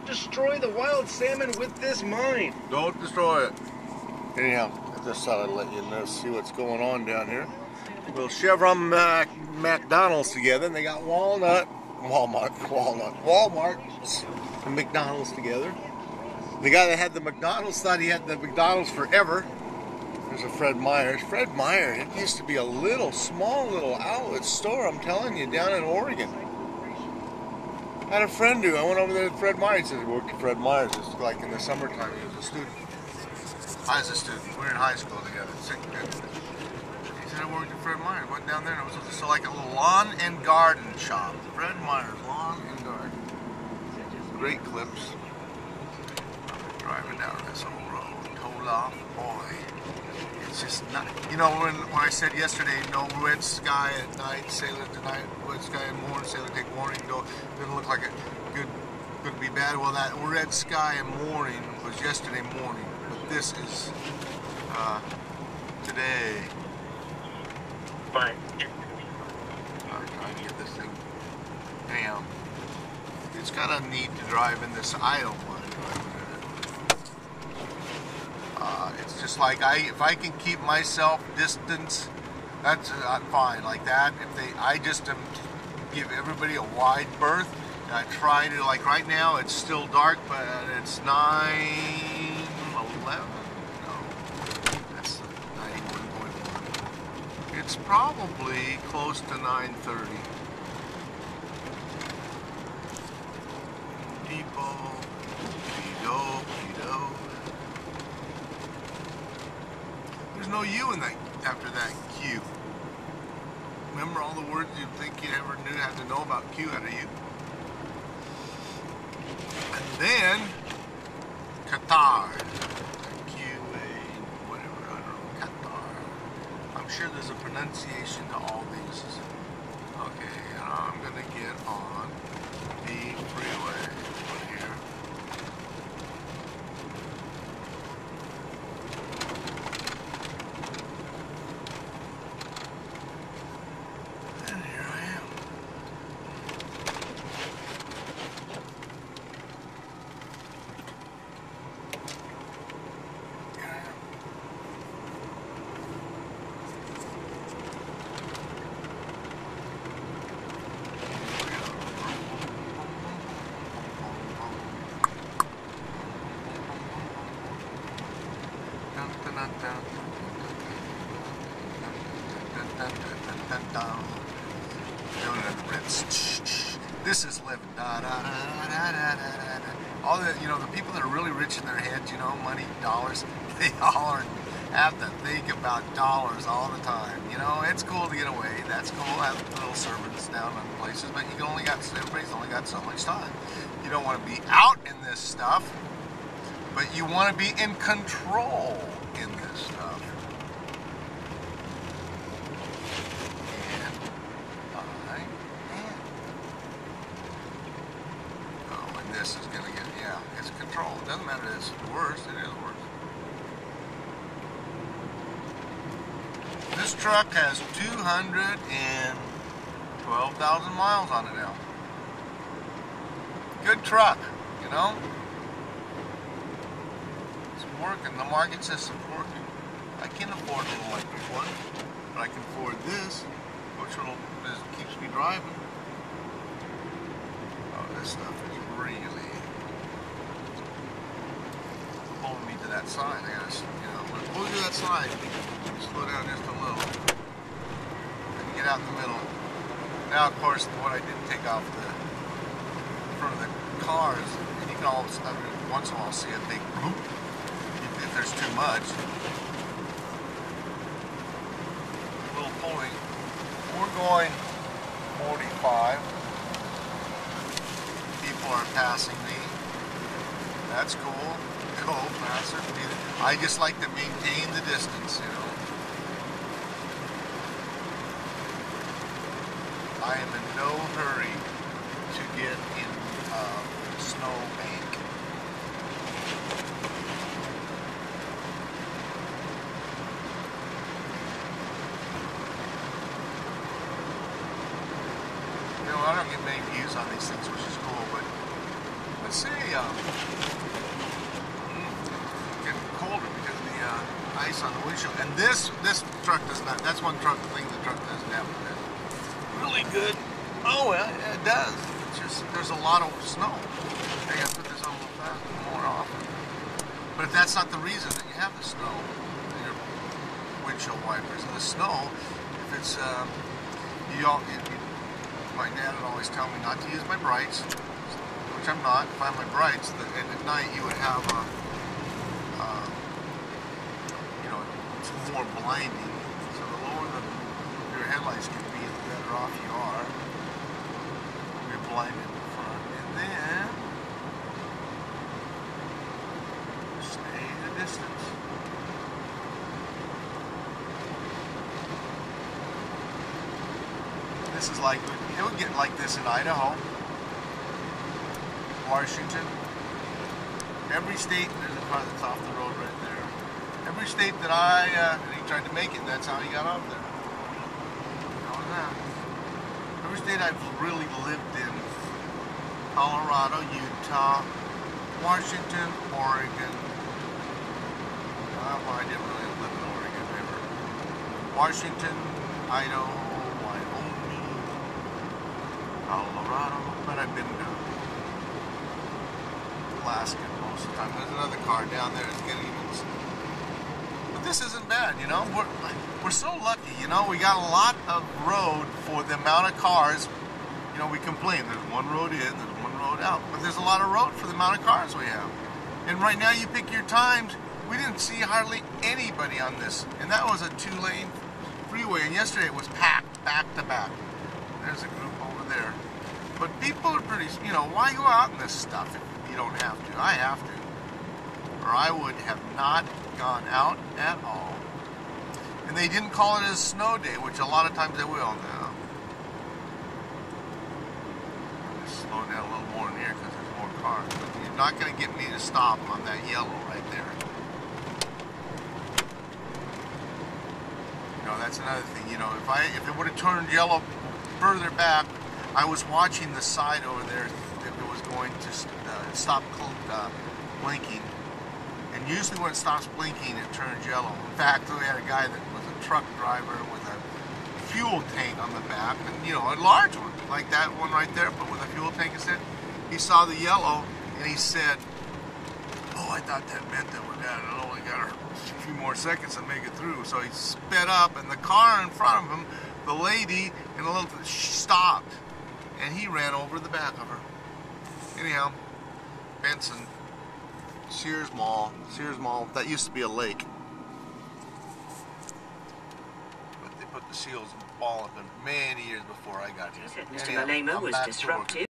Don't destroy the wild salmon with this mine. Don't destroy it. Anyhow, I just thought I'd let you know, see what's going on down here. We'll Chevron McDonald's together, and they got Walmart, and McDonald's together. The guy that had the McDonald's thought he had the McDonald's forever. There's a Fred Meyer's. Fred Meyer, it used to be a small little outlet store, I'm telling you, down in Oregon. I had a friend who, I went over there to Fred Meyer's. He said he worked at Fred Meyer's. It was like in the summertime. He was a student. I was a student. We were in high school together. He said I worked at Fred Meyer's. Went down there and it was just like a little lawn and garden shop. Fred Meyer's Lawn and Garden. Great clips. Driving down this old road, told off, boy, it's just not, you know, when I said yesterday, no red sky at night, sailor tonight, red sky in the morning, sailor take warning, didn't look like it could be bad. Well, that red sky in morning was yesterday morning, but this is today. But I'm trying to get this thing, damn, it's kind of neat to drive in this. I don't want to drive in it. It's just like if I can keep myself distance, that's fine. Like that, I just give everybody a wide berth, and I try to, like right now, it's still dark, but it's 9:11. No, that's 91.1. It's probably close to 9:30. Depot, Vido. There's no U in that after that Q. Remember all the words you think you ever knew had to know about Q had a U. And then Qatar. Q-A, whatever, I don't know, Qatar. I'm sure there's a pronunciation to all these. Okay, I'm gonna get on the freeway right here. This is living. All the, you know, the people that are really rich in their heads, you know, money, dollars, they all have to think about dollars all the time. You know, it's cool to get away. That's cool. Have little servants down in places, but everybody's only got so much time. You don't want to be out in this stuff, but you want to be in control in this stuff. This is going to get, yeah, it's control. It doesn't matter if it's worse, it is worse. This truck has 212,000 miles on it now. Good truck, you know? It's working. The market system's working. I can't afford an electric one, but I can afford this, which keeps me driving. Oh, this stuff is really pulling me to that side. I gotta, you know, when I pull you to that side, slow down just a little and get out in the middle. Now, of course, what I didn't take off the front of the cars, and you can always, every once in a while, see a big boop if there's too much. A little pulling. We're going 45. People are passing me. That's cool. Go faster. I just like to maintain the distance, you know. I am in no hurry to get in a snow bank. You know, I don't get many views on these things, which is cool, but say, getting colder because of the ice on the windshield. And this truck does not. That's one thing the truck doesn't have. Really good. Oh well, it does. It's just there's a lot of snow. I gotta put this on a little fast more often. But if that's not the reason that you have the snow in your windshield wipers, and the snow, if it's my dad would always tell me not to use my brights, which I'm not. If I have my brights, and at night you would have it's more blinding. So the lower your headlights can be, the better off you are. You're blinded in the front, and then stay at a distance. This is like, it would get like this in Idaho, Washington. Every state, there's a car that's off the road right there. Every state that and he tried to make it, that's how he got off there. How was that? Every state I've really lived in, Colorado, Utah, Washington, Oregon. Well, I didn't really live in Oregon ever. Washington, Idaho, Wyoming, Colorado, but I've been to Alaska most of the time. There's another car down there that's getting even. But this isn't bad, you know. We're so lucky, you know. We got a lot of road for the amount of cars. You know, we complain there's one road in, there's one road out, but there's a lot of road for the amount of cars we have. And right now, you pick your times. We didn't see hardly anybody on this, and that was a 2-lane freeway. And yesterday it was packed, back to back. There's a group over there. But people are pretty, you know, why go out in this stuff if you don't have to? I have to. Or I would have not gone out at all. And they didn't call it a snow day, which a lot of times they will now. I'll just slow down a little more in here because there's more cars. But you're not going to get me to stop on that yellow right there. You know, that's another thing. You know, if it would have turned yellow further back, I was watching the side over there if it was going to stop blinking. And usually when it stops blinking, it turns yellow. In fact, we had a guy that was a truck driver with a fuel tank on the back, and you know, a large one, like that one right there, but with a fuel tank instead. He saw the yellow, and he said, "Oh, I thought that meant that we only got a few more seconds to make it through." So he sped up, and the car in front of him, the lady, and a little stopped. And he ran over the back of her. Anyhow, Benson, Sears Mall, that used to be a lake. But they put the seals and ball up in many years before I got here. Mr. Malema was disruptive.